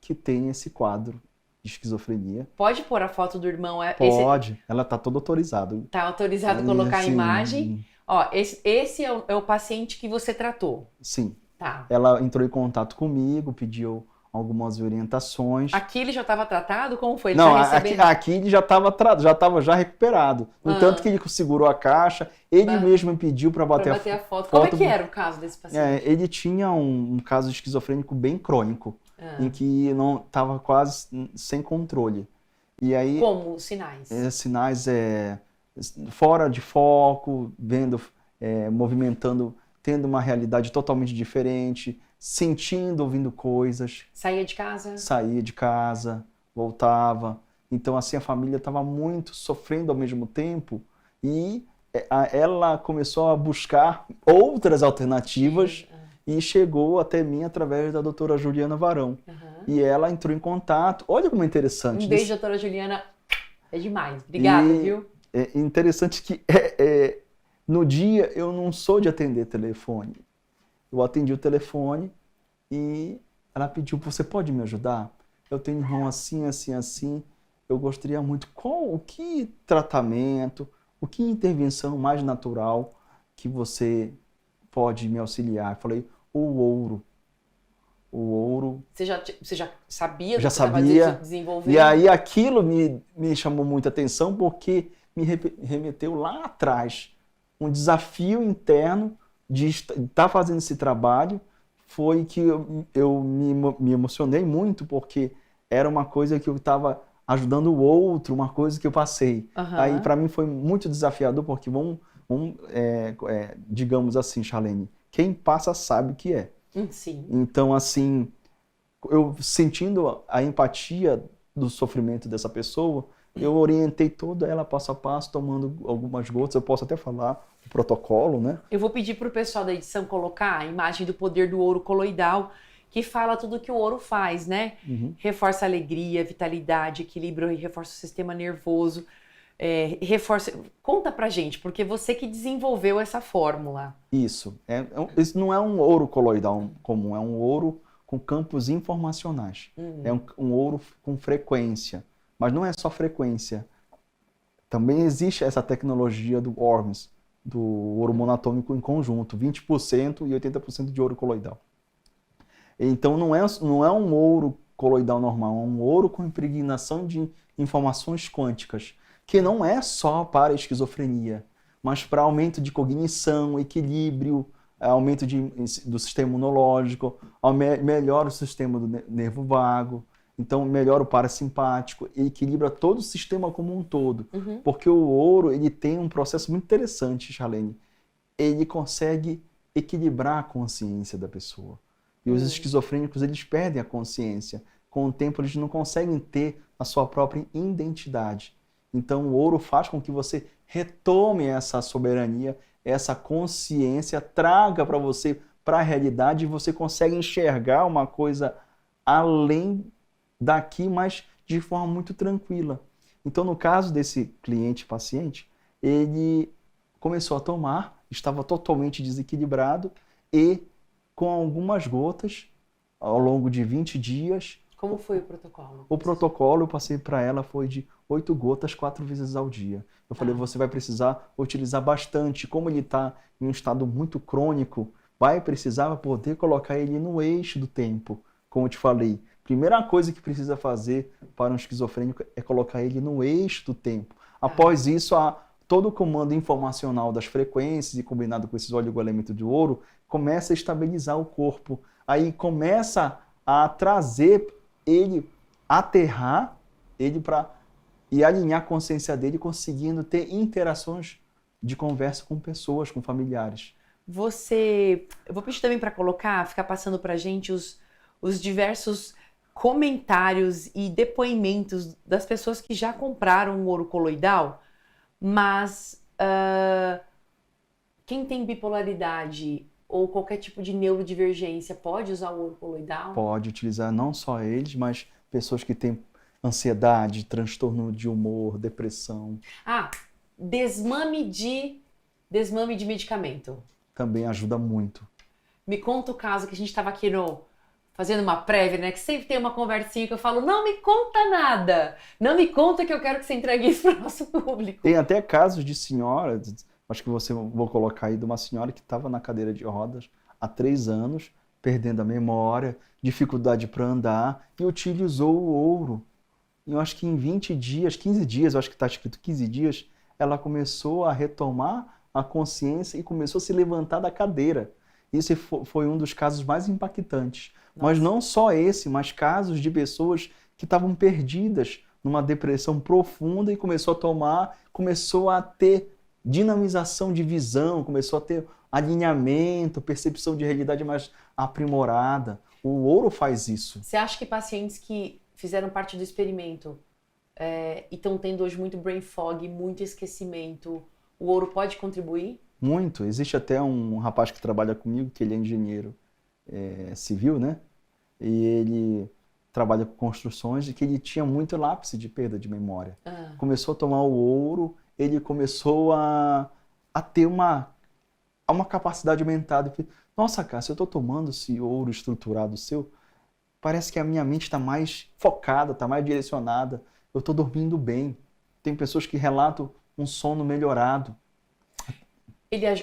que tem esse quadro de esquizofrenia. Pode pôr a foto do irmão? Pode, ela está toda autorizada. Está autorizado a colocar a imagem. Ó, esse é o paciente que você tratou? Sim. Tá. Ela entrou em contato comigo, pediu algumas orientações. Aqui ele já estava tratado? Como foi? Ele Não, tá recebendo... aqui ele já estava já recuperado. No tanto que ele segurou a caixa, ele mesmo me pediu para bater a foto. Como é que era o caso desse paciente? Ele tinha um caso esquizofrênico bem crônico, em que não estava quase sem controle. E aí, como os sinais? Sinais fora de foco, vendo, movimentando, tendo uma realidade totalmente diferente, sentindo, ouvindo coisas. Saía de casa? Saía de casa, voltava. Então, assim, a família estava muito sofrendo ao mesmo tempo e ela começou a buscar outras alternativas e chegou até mim através da doutora Juliana Varão. E ela entrou em contato. Olha como é interessante. Um beijo, doutora Juliana. É demais. Obrigada, viu? É interessante que no dia eu não sou de atender telefone. Eu atendi o telefone e ela pediu, você pode me ajudar? Eu tenho um irmão assim, assim, assim. Eu gostaria muito, o que tratamento, o que intervenção mais natural que você pode me auxiliar? Eu falei, o ouro. O ouro. Você já sabia do já que sabia. Estava desenvolvendo? E aí aquilo me chamou muita atenção porque me remeteu lá atrás. Um desafio interno de estar fazendo esse trabalho foi que eu me emocionei muito porque era uma coisa que eu estava ajudando o outro, uma coisa que eu passei. Aham. Aí para mim foi muito desafiador, porque digamos assim, Charlene, quem passa sabe o que é. Sim. Então, assim, eu sentindo a empatia do sofrimento dessa pessoa, eu orientei toda ela passo a passo, tomando algumas gotas. Eu posso até falar o protocolo, né? Eu vou pedir pro pessoal da edição colocar a imagem do poder do ouro coloidal, que fala tudo que o ouro faz, né? Uhum. Reforça a alegria, vitalidade, equilíbrio e reforça o sistema nervoso. Conta pra gente, porque você que desenvolveu essa fórmula. Isso. Isso não é um ouro coloidal comum, é um ouro com campos informacionais. É um ouro com frequência. Mas não é só frequência. Também existe essa tecnologia do ORMS, do ouro monatômico em conjunto, 20% e 80% de ouro coloidal. Então não é um ouro coloidal normal, é um ouro com impregnação de informações quânticas, que não é só para esquizofrenia, mas para aumento de cognição, equilíbrio, aumento do sistema imunológico, melhora o sistema do nervo vago, então melhora o parasimpático, e equilibra todo o sistema como um todo. Porque o ouro ele tem um processo muito interessante, Charlene. Ele consegue equilibrar a consciência da pessoa. E os esquizofrênicos, eles perdem a consciência. Com o tempo, eles não conseguem ter a sua própria identidade. Então, o ouro faz com que você retome essa soberania, essa consciência, traga para você, para a realidade, e você consegue enxergar uma coisa além daqui, mas de forma muito tranquila. Então, no caso desse cliente-paciente, ele começou a tomar, estava totalmente desequilibrado e com algumas gotas ao longo de 20 dias. Como foi o protocolo? O protocolo eu passei para ela foi de 8 gotas 4 vezes ao dia. Eu falei, você vai precisar utilizar bastante. Como ele está em um estado muito crônico, vai precisar poder colocar ele no eixo do tempo. Como eu te falei, primeira coisa que precisa fazer para um esquizofrênico é colocar ele no eixo do tempo. Após isso, todo o comando informacional das frequências e combinado com esses oligoelementos de ouro, começa a estabilizar o corpo. Aí começa a trazer ele, aterrar ele e alinhar a consciência dele, conseguindo ter interações de conversa com pessoas, com familiares. Eu vou pedir também para ficar passando para a gente os diversos comentários e depoimentos das pessoas que já compraram o ouro coloidal, mas quem tem bipolaridade ou qualquer tipo de neurodivergência pode usar o ouro coloidal? Pode utilizar não só eles, mas pessoas que têm ansiedade, transtorno de humor, depressão. Desmame de medicamento. Também ajuda muito. Me conta o caso que a gente estava aqui fazendo uma prévia, né? Que sempre tem uma conversinha que eu falo, não me conta nada. Não me conta que eu quero que você entregue isso para o nosso público. Tem até casos de senhora, acho que vou colocar aí, de uma senhora que estava na cadeira de rodas há 3 anos, perdendo a memória, dificuldade para andar, e utilizou o ouro. E eu acho que em 20 dias, 15 dias, eu acho que está escrito 15 dias, ela começou a retomar a consciência e começou a se levantar da cadeira. Isso foi um dos casos mais impactantes. Nossa. Mas não só esse, mas casos de pessoas que estavam perdidas numa depressão profunda e começou a ter dinamização de visão, começou a ter alinhamento, percepção de realidade mais aprimorada. O ouro faz isso. Você acha que pacientes que fizeram parte do experimento e estão tendo hoje muito brain fog, muito esquecimento, o ouro pode contribuir? Muito. Existe até um rapaz que trabalha comigo, que ele é engenheiro civil, né? E ele trabalha com construções e que ele tinha muito lápis de perda de memória. Começou a tomar o ouro, ele começou a ter uma capacidade aumentada. Nossa, Cássio, eu estou tomando esse ouro estruturado seu, parece que a minha mente está mais focada, está mais direcionada, eu estou dormindo bem. Tem pessoas que relatam um sono melhorado.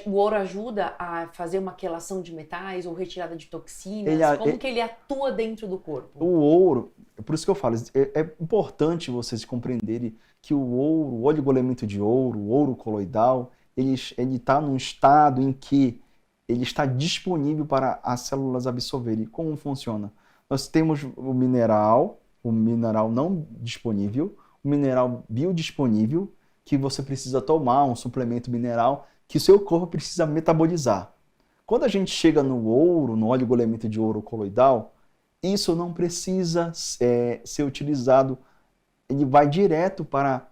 O ouro ajuda a fazer uma quelação de metais ou retirada de toxinas? Como que ele atua dentro do corpo? O ouro, por isso que eu falo, é importante vocês compreenderem que o ouro, o oligoelemento de ouro, o ouro coloidal, ele está num estado em que ele está disponível para as células absorverem. Como funciona? Nós temos o mineral, o mineral não disponível, o mineral biodisponível, que você precisa tomar, um suplemento mineral, que o seu corpo precisa metabolizar. Quando a gente chega no ouro, no oligoelemento de ouro coloidal, isso não precisa ser utilizado, ele vai direto para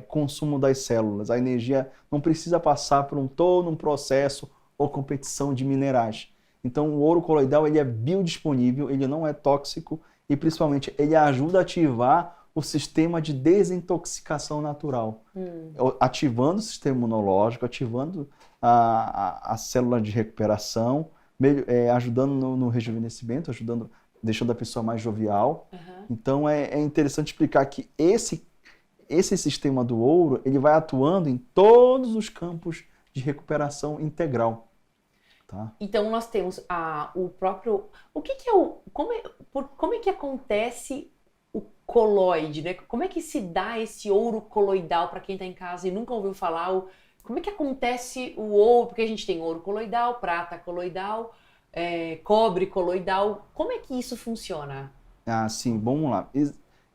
consumo das células. A energia não precisa passar por todo um processo ou competição de minerais. Então, o ouro coloidal ele é biodisponível, ele não é tóxico e, principalmente, ele ajuda a ativar o sistema de desintoxicação natural, ativando o sistema imunológico, ativando a célula de recuperação, ajudando no rejuvenescimento, deixando a pessoa mais jovial. Uhum. Então, é interessante explicar que esse sistema do ouro ele vai atuando em todos os campos de recuperação integral. Tá? Então nós temos o próprio... Como é que acontece o coloide, né? Como é que se dá esse ouro coloidal para quem está em casa e nunca ouviu falar? Como é que acontece o ouro? Porque a gente tem ouro coloidal, prata coloidal, cobre coloidal. Como é que isso funciona? Sim, vamos lá.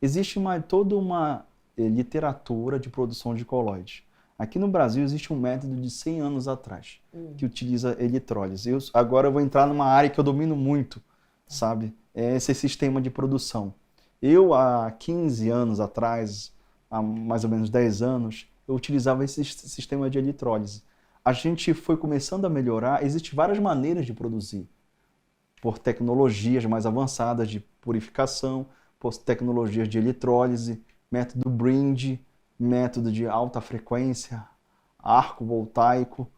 Existe toda uma literatura de produção de colóide. Aqui no Brasil existe um método de 100 anos atrás que utiliza eletrólise. Agora eu vou entrar numa área que eu domino muito, sabe? É esse sistema de produção. Eu, há 15 anos atrás, há mais ou menos 10 anos, eu utilizava esse sistema de eletrólise. A gente foi começando a melhorar, existem várias maneiras de produzir. Por tecnologias mais avançadas de purificação, por tecnologias de eletrólise, método Brind, método de alta frequência, arco voltaico.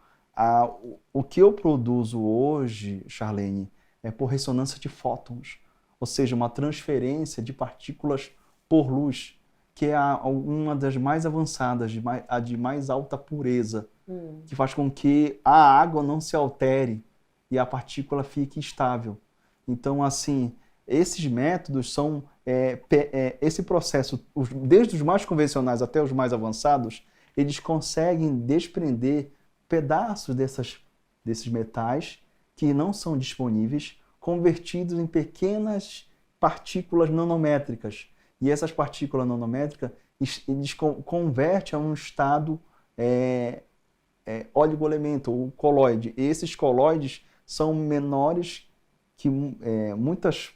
O que eu produzo hoje, Charlene, é por ressonância de fótons, ou seja, uma transferência de partículas por luz, que é uma das mais avançadas, a de mais alta pureza, que faz com que a água não se altere e a partícula fique estável. Então, assim, esses métodos são... esse processo, desde os mais convencionais até os mais avançados, eles conseguem desprender pedaços desses metais que não são disponíveis, convertidos em pequenas partículas nanométricas. E essas partículas nanométricas, eles convertem a um estado oligoelemento, ou coloide. E esses coloides são menores que muitas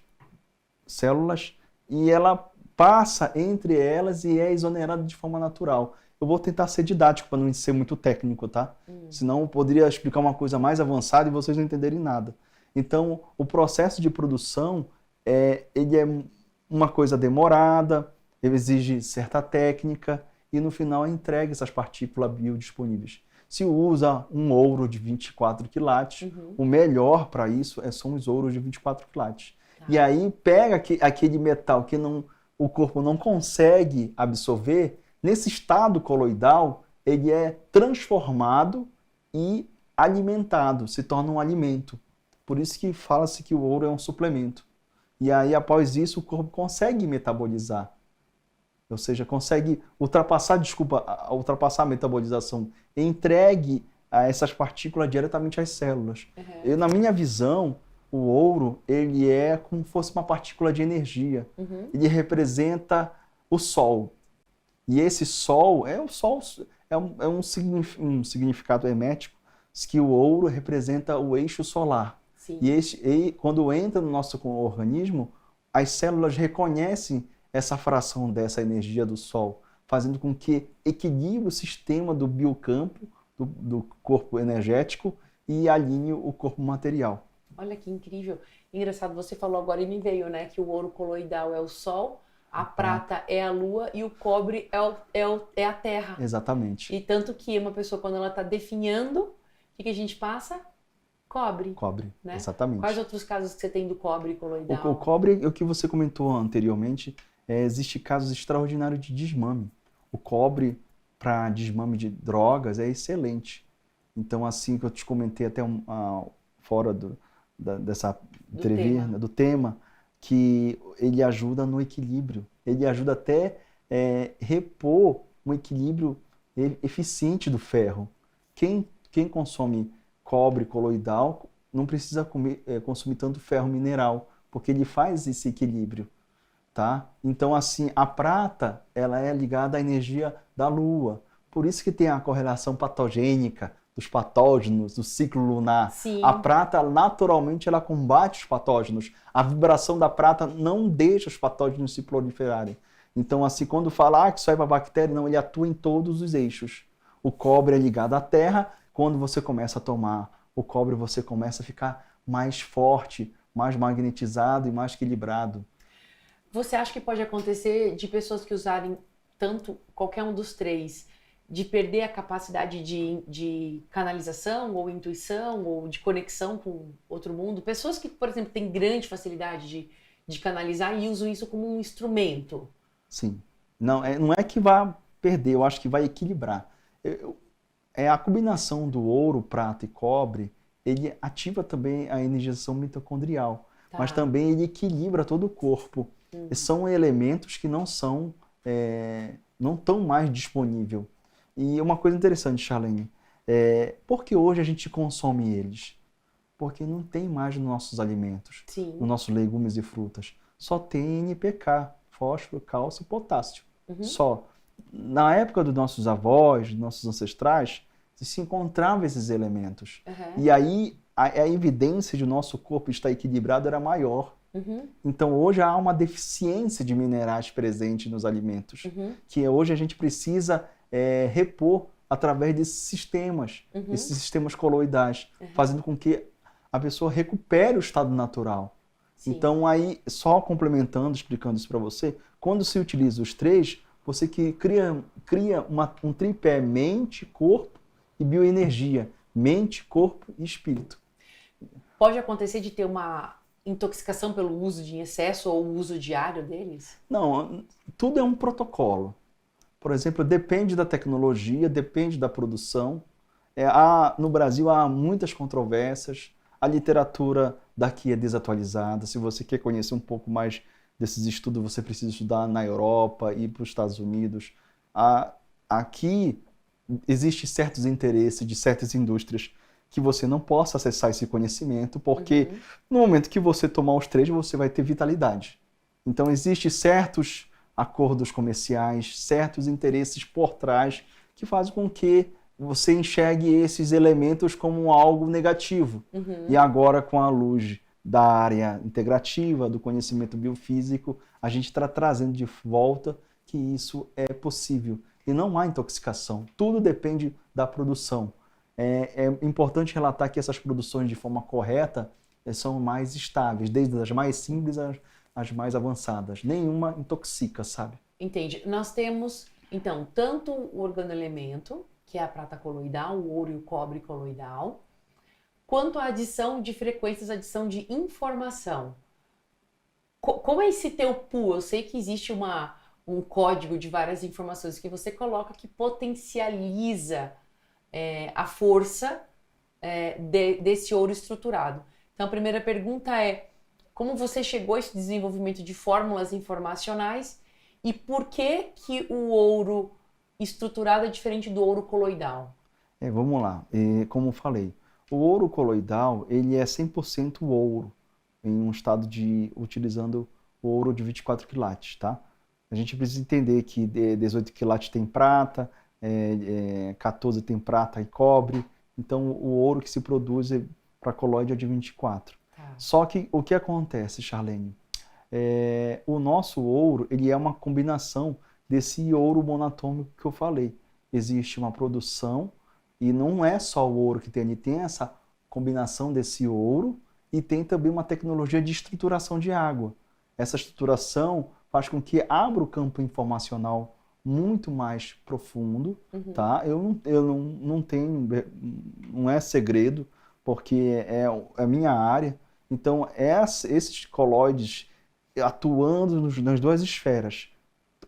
células, e ela passa entre elas e é exonerada de forma natural. Eu vou tentar ser didático para não ser muito técnico, tá? Senão eu poderia explicar uma coisa mais avançada e vocês não entenderem nada. Então, o processo de produção, ele é uma coisa demorada, ele exige certa técnica e no final é entregue essas partículas biodisponíveis. Se usa um ouro de 24 quilates, o melhor para isso são os ouros de 24 quilates. E aí pega aquele metal que o corpo não consegue absorver, nesse estado coloidal, ele é transformado e alimentado, se torna um alimento. Por isso que fala-se que o ouro é um suplemento. E aí, após isso, o corpo consegue metabolizar. Ou seja, consegue ultrapassar a metabolização, entregue essas partículas diretamente às células. Eu, na minha visão, o ouro, ele é como se fosse uma partícula de energia. Ele representa o Sol. E esse Sol é um significado hermético, que o ouro representa o eixo solar. Sim. E quando entra no nosso organismo, as células reconhecem essa fração dessa energia do Sol, fazendo com que equilibre o sistema do biocampo, do corpo energético, e alinhe o corpo material. Olha que incrível. Engraçado, você falou agora e me veio, né, que o ouro coloidal é o Sol, a prata é a Lua e o cobre é a Terra. Exatamente. E tanto que uma pessoa, quando ela está definhando, o que a gente passa? Cobre. Cobre, né? exatamente. Quais outros casos que você tem do cobre coloidal? O cobre, o que você comentou anteriormente, existe casos extraordinários de desmame. O cobre para desmame de drogas é excelente. Então, assim que eu te comentei até fora dessa entrevista, do tema, que ele ajuda no equilíbrio. Ele ajuda até repor um equilíbrio eficiente do ferro. Quem consome cobre coloidal não precisa consumir tanto ferro mineral, porque ele faz esse equilíbrio. tá? Então, assim, a prata, ela é ligada à energia da Lua. Por isso que tem a correlação patogênica dos patógenos, do ciclo lunar. Sim. A prata, naturalmente, ela combate os patógenos. A vibração da prata não deixa os patógenos se proliferarem. Então, assim, quando fala que isso é para bactéria, não, ele atua em todos os eixos. O cobre é ligado à terra. Quando você começa a tomar o cobre, você começa a ficar mais forte, mais magnetizado e mais equilibrado. Você acha que pode acontecer de pessoas que usarem tanto, qualquer um dos três, de perder a capacidade de canalização, ou intuição, ou de conexão com outro mundo? Pessoas que, por exemplo, têm grande facilidade de canalizar e usam isso como um instrumento. Sim. Não é que vai perder, eu acho que vai equilibrar. A combinação do ouro, prata e cobre, ele ativa também a energização mitocondrial, Tá. mas também ele equilibra todo o corpo. São elementos que não estão mais disponíveis. E uma coisa interessante, Charlene, por que hoje a gente consome eles? Porque não tem mais nos nossos alimentos, Sim. nos nossos legumes e frutas. Só tem NPK, fósforo, cálcio e potássio. Só. Na época dos nossos avós, dos nossos ancestrais, se encontravam esses elementos. E aí a evidência de o nosso corpo estar equilibrado era maior. Então hoje há uma deficiência de minerais presente nos alimentos, que hoje a gente precisa repor através desses sistemas coloidais, fazendo com que a pessoa recupere o estado natural. Sim. Então aí, só complementando, explicando isso para você, quando se utiliza os três, você cria um tripé mente, corpo e bioenergia. Mente, corpo e espírito. Pode acontecer de ter uma intoxicação pelo uso de excesso ou uso diário deles? Não, tudo é um protocolo. Por exemplo, depende da tecnologia, depende da produção. No Brasil há muitas controvérsias, a literatura daqui é desatualizada. Se você quer conhecer um pouco mais desses estudos, você precisa estudar na Europa e para os Estados Unidos. Aqui existem certos interesses de certas indústrias que você não possa acessar esse conhecimento, porque no momento que você tomar os três, você vai ter vitalidade. Então, existem certos acordos comerciais, certos interesses por trás que fazem com que você enxergue esses elementos como algo negativo. E agora, com a luz da área integrativa, do conhecimento biofísico, a gente está trazendo de volta que isso é possível. E não há intoxicação. Tudo depende da produção. É importante relatar que essas produções de forma correta são mais estáveis, desde as mais simples às mais avançadas. Nenhuma intoxica, sabe? Entende. Nós temos, então, tanto o organoelemento, que é a prata coloidal, o ouro e o cobre coloidal, quanto a adição de frequências, adição de informação. Como é esse teu pool? Eu sei que existe um código de várias informações que você coloca que potencializa a força desse ouro estruturado. Então, a primeira pergunta é: como você chegou a esse desenvolvimento de fórmulas informacionais e por que o ouro estruturado é diferente do ouro coloidal? Vamos lá. Como eu falei, o ouro coloidal ele é 100% ouro, em um estado utilizando o ouro de 24 quilates, tá? A gente precisa entender que 18 quilates tem prata, 14 tem prata e cobre, então o ouro que se produz para colóide é de 24. Tá. Só que o que acontece, Charlene? O nosso ouro ele é uma combinação desse ouro monatômico que eu falei. Existe uma produção e não é só o ouro que tem essa combinação desse ouro e tem também uma tecnologia de estruturação de água. Essa estruturação faz com que abra o campo informacional muito mais profundo, tá? Eu não tenho, não é segredo, porque é a minha área. Então, esses coloides atuando nas duas esferas.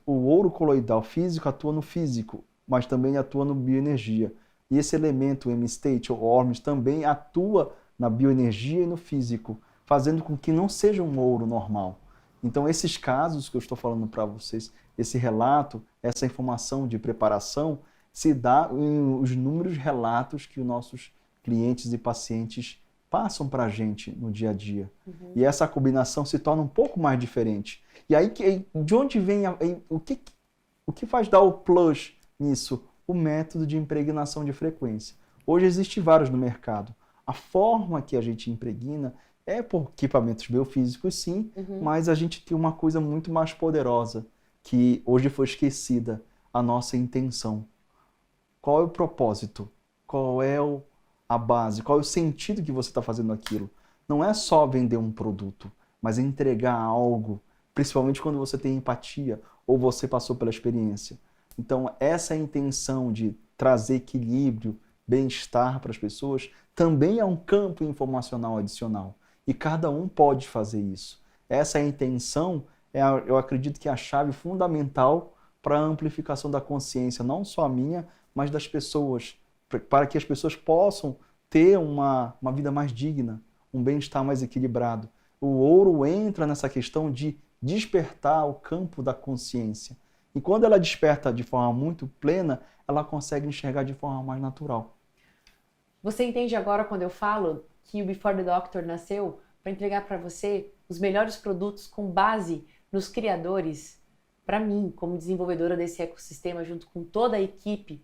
O ouro coloidal físico atua no físico, mas também atua no bioenergia. E esse elemento M-state ou ORMS também atua na bioenergia e no físico, fazendo com que não seja um ouro normal. Então, esses casos que eu estou falando para vocês, esse relato, essa informação de preparação, se dá em os números relatos que os nossos clientes e pacientes passam para a gente no dia a dia. E essa combinação se torna um pouco mais diferente. E aí, de onde vem, o que faz dar o plus nisso? O método de impregnação de frequência. Hoje existem vários no mercado. A forma que a gente impregna é por equipamentos biofísicos, sim, mas a gente tem uma coisa muito mais poderosa, que hoje foi esquecida, a nossa intenção. Qual é o propósito? Qual é a base? Qual é o sentido que você está fazendo aquilo? Não é só vender um produto, mas entregar algo, principalmente quando você tem empatia ou você passou pela experiência. Então, essa intenção de trazer equilíbrio, bem-estar para as pessoas, também é um campo informacional adicional. E cada um pode fazer isso. Essa intenção, eu acredito que é a chave fundamental para a amplificação da consciência, não só a minha, mas das pessoas, para que as pessoas possam ter uma vida mais digna, um bem-estar mais equilibrado. O ouro entra nessa questão de despertar o campo da consciência. E quando ela desperta de forma muito plena, ela consegue enxergar de forma mais natural. Você entende agora quando eu falo que o Before the Doctor nasceu para entregar para você os melhores produtos com base nos criadores? Para mim, como desenvolvedora desse ecossistema, junto com toda a equipe,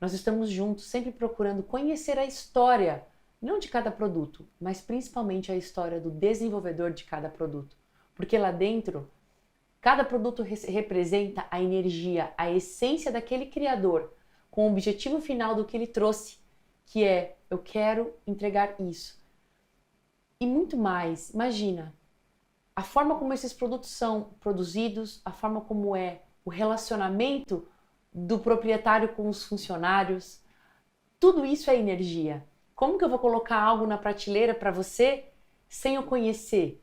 nós estamos juntos, sempre procurando conhecer a história, não de cada produto, mas principalmente a história do desenvolvedor de cada produto. Porque lá dentro, cada produto representa a energia, a essência daquele criador, com o objetivo final do que ele trouxe, que é, eu quero entregar isso. E muito mais, imagina, a forma como esses produtos são produzidos, a forma como é o relacionamento do proprietário com os funcionários, tudo isso é energia. Como que eu vou colocar algo na prateleira para você sem eu conhecer?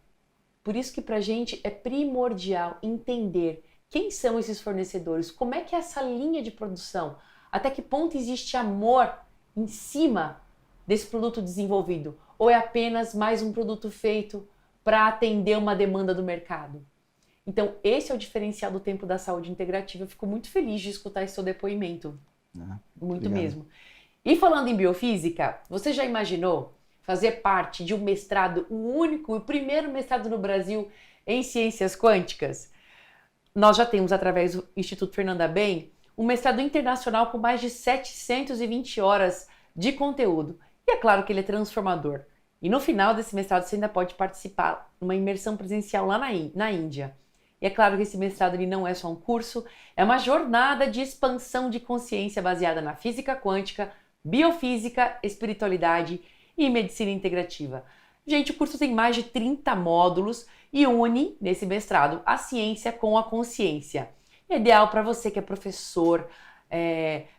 Por isso que pra gente é primordial entender quem são esses fornecedores, como é que é essa linha de produção, até que ponto existe amor em cima desse produto desenvolvido, ou é apenas mais um produto feito para atender uma demanda do mercado. Então, esse é o diferencial do tempo da saúde integrativa. Eu fico muito feliz de escutar esse seu depoimento. Muito obrigado. mesmo. E falando em biofísica, você já imaginou fazer parte de um mestrado, o único e o primeiro mestrado no Brasil em ciências quânticas? Nós já temos, através do Instituto Fernanda Ben, um mestrado internacional com mais de 720 horas de conteúdo. E é claro que ele é transformador. E no final desse mestrado você ainda pode participar de uma imersão presencial lá na Índia. E é claro que esse mestrado ele não é só um curso, é uma jornada de expansão de consciência baseada na física quântica, biofísica, espiritualidade e medicina integrativa. Gente, o curso tem mais de 30 módulos e une, nesse mestrado, a ciência com a consciência. É ideal para você que é professor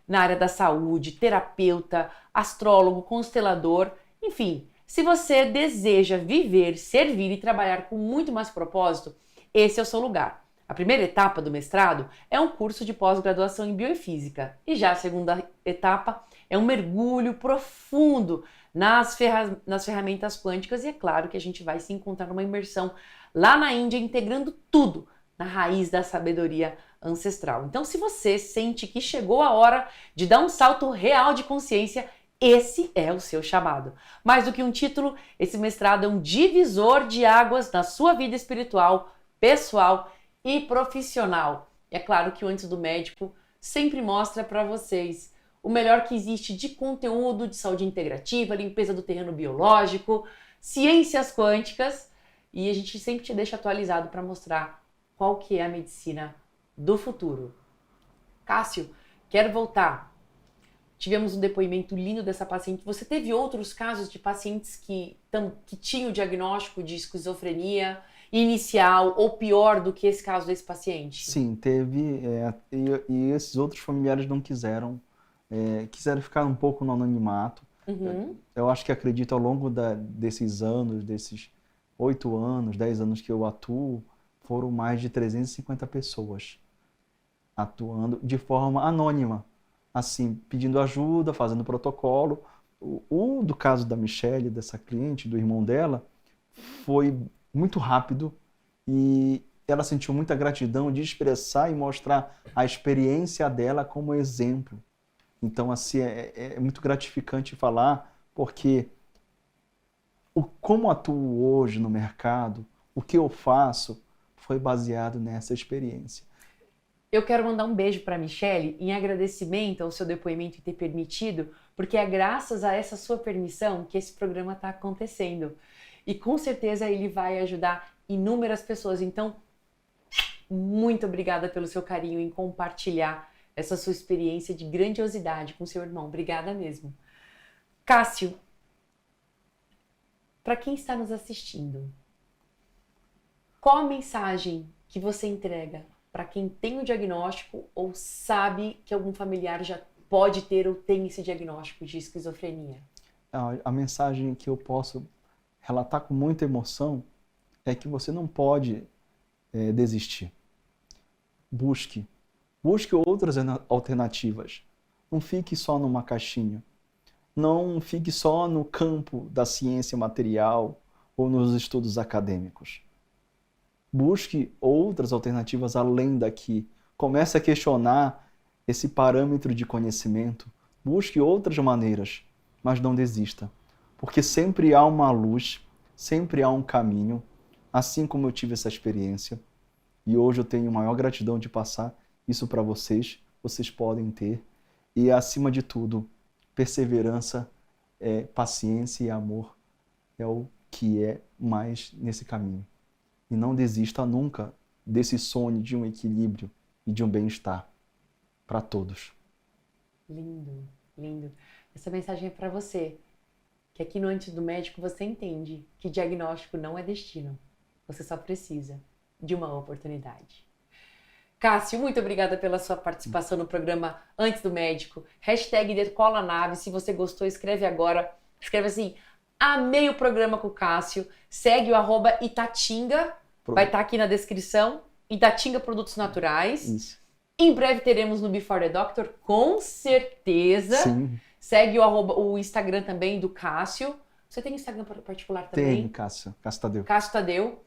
na área da saúde, terapeuta, astrólogo, constelador, enfim. Se você deseja viver, servir e trabalhar com muito mais propósito, esse é o seu lugar. A primeira etapa do mestrado é um curso de pós-graduação em biofísica e já a segunda etapa é um mergulho profundo nas ferramentas quânticas e é claro que a gente vai se encontrar numa imersão lá na Índia, integrando tudo na raiz da sabedoria ancestral. Então, se você sente que chegou a hora de dar um salto real de consciência, esse é o seu chamado. Mais do que um título, esse mestrado é um divisor de águas na sua vida espiritual, pessoal e profissional. E é claro que o Antes do Médico sempre mostra para vocês o melhor que existe de conteúdo de saúde integrativa, limpeza do terreno biológico, ciências quânticas, e a gente sempre te deixa atualizado para mostrar qual que é a medicina do futuro. Cássio, quero voltar. Tivemos um depoimento lindo dessa paciente. Você teve outros casos de pacientes que tinham o diagnóstico de esquizofrenia inicial ou pior do que esse caso desse paciente? Sim, teve. E esses outros familiares não quiseram ficar um pouco no anonimato. Eu acho que acredito ao longo desses anos, desses 8 anos, 10 anos que eu atuo, foram mais de 350 pessoas atuando de forma anônima. Assim, pedindo ajuda, fazendo protocolo. Do caso da Michelle, dessa cliente, do irmão dela, foi muito rápido e ela sentiu muita gratidão de expressar e mostrar a experiência dela como exemplo. Então, assim, é muito gratificante falar, porque Como atuo hoje no mercado, o que eu faço, foi baseado nessa experiência. Eu quero mandar um beijo para a Michele em agradecimento ao seu depoimento e ter permitido, porque é graças a essa sua permissão que esse programa está acontecendo. E com certeza ele vai ajudar inúmeras pessoas. Então, muito obrigada pelo seu carinho em compartilhar essa sua experiência de grandiosidade com seu irmão. Obrigada mesmo. Cássio, para quem está nos assistindo, qual a mensagem que você entrega para quem tem o diagnóstico ou sabe que algum familiar já pode ter ou tem esse diagnóstico de esquizofrenia? A mensagem que eu posso relatar com muita emoção é que você não pode desistir. Busque outras alternativas. Não fique só numa caixinha. Não fique só no campo da ciência material ou nos estudos acadêmicos. Busque outras alternativas além daqui. Comece a questionar esse parâmetro de conhecimento. Busque outras maneiras, mas não desista. Porque sempre há uma luz, sempre há um caminho, assim como eu tive essa experiência. E hoje eu tenho maior gratidão de passar isso para vocês. Vocês podem ter. E, acima de tudo, perseverança, paciência e amor é o que é mais nesse caminho. E não desista nunca desse sonho de um equilíbrio e de um bem-estar para todos. Lindo, lindo. Essa mensagem é para você, que aqui no Antes do Médico você entende que diagnóstico não é destino. Você só precisa de uma oportunidade. Cássio, muito obrigada pela sua participação no programa Antes do Médico. #DecolaNave. Se você gostou, escreve agora. Escreve assim: amei o programa com o Cássio. Segue o @Itatinga. Vai estar aqui na descrição. Itatinga Produtos Naturais. Isso. Em breve teremos no Before the Doctor, com certeza. Sim. Segue o Instagram também do Cássio. Você tem Instagram particular também? Tem, Cássio Tadeu. Cássio Tadeu.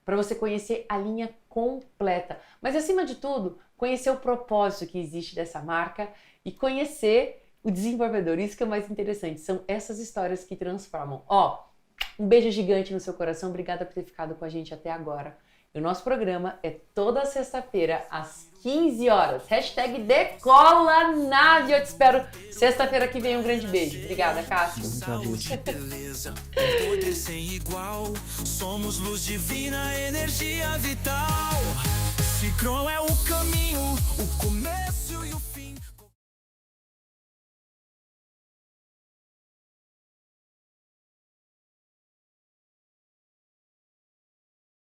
Para você conhecer a linha completa. Mas, acima de tudo, conhecer o propósito que existe dessa marca e conhecer o desenvolvedor. Isso que é o mais interessante. São essas histórias que transformam. Um beijo gigante no seu coração. Obrigada por ter ficado com a gente até agora. E o nosso programa é toda sexta-feira, às 15 horas. #DecolaNave. Eu te espero sexta-feira que vem. Um grande beijo. Obrigada, Cássio. Saúde e beleza, um poder sem igual. Somos luz divina, energia vital. Cicron é o caminho, o começo.